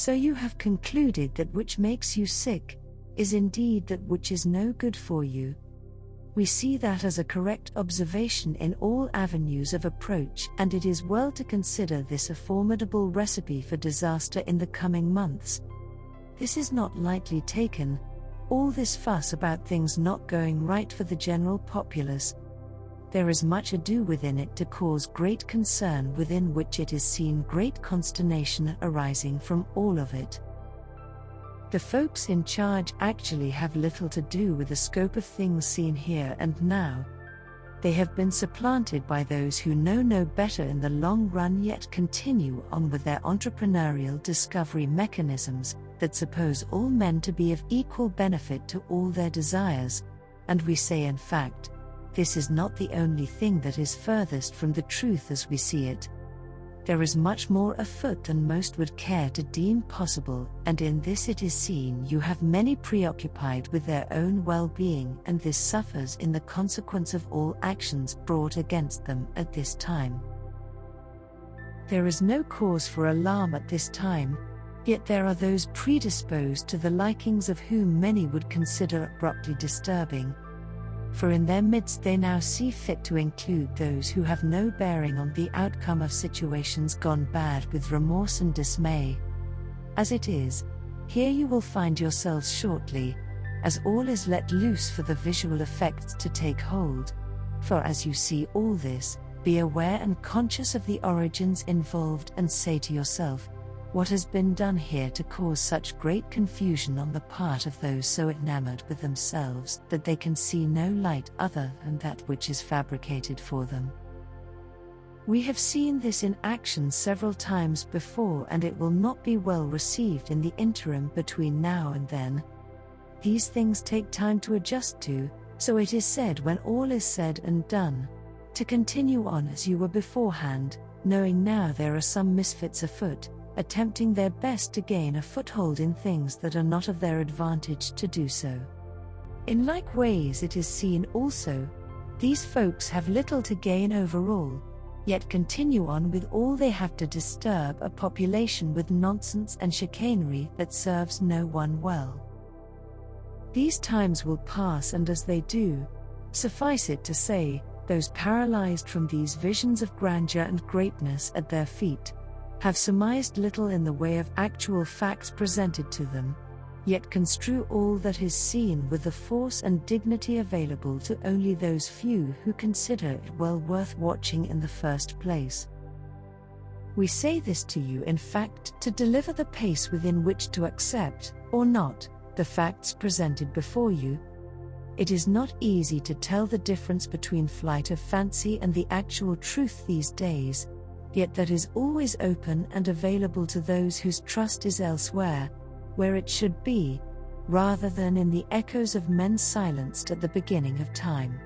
So you have concluded that which makes you sick is indeed that which is no good for you. We see that as a correct observation in all avenues of approach, and it is well to consider this a formidable recipe for disaster in the coming months. This is not lightly taken, all this fuss about things not going right for the general populace. There is much ado within it to cause great concern, within which it is seen great consternation arising from all of it. The folks in charge actually have little to do with the scope of things seen here and now. They have been supplanted by those who know no better in the long run, yet continue on with their entrepreneurial discovery mechanisms that suppose all men to be of equal benefit to all their desires, and we say in fact, this is not the only thing that is furthest from the truth as we see it. There is much more afoot than most would care to deem possible, and in this it is seen you have many preoccupied with their own well-being, and this suffers in the consequence of all actions brought against them at this time. There is no cause for alarm at this time, yet there are those predisposed to the likings of whom many would consider abruptly disturbing. For in their midst they now see fit to include those who have no bearing on the outcome of situations gone bad with remorse and dismay. As it is, here you will find yourselves shortly, as all is let loose for the visual effects to take hold. For as you see all this, be aware and conscious of the origins involved, and say to yourself, what has been done here to cause such great confusion on the part of those so enamored with themselves that they can see no light other than that which is fabricated for them? We have seen this in action several times before, and it will not be well received in the interim between now and then. These things take time to adjust to, so it is said when all is said and done, to continue on as you were beforehand, knowing now there are some misfits afoot, attempting their best to gain a foothold in things that are not of their advantage to do so. In like ways it is seen also, these folks have little to gain overall, yet continue on with all they have to disturb a population with nonsense and chicanery that serves no one well. These times will pass, and as they do, suffice it to say, those paralyzed from these visions of grandeur and greatness at their feet, have surmised little in the way of actual facts presented to them, yet construe all that is seen with the force and dignity available to only those few who consider it well worth watching in the first place. We say this to you in fact to deliver the pace within which to accept, or not, the facts presented before you. It is not easy to tell the difference between flight of fancy and the actual truth these days, yet that is always open and available to those whose trust is elsewhere, where it should be, rather than in the echoes of men silenced at the beginning of time.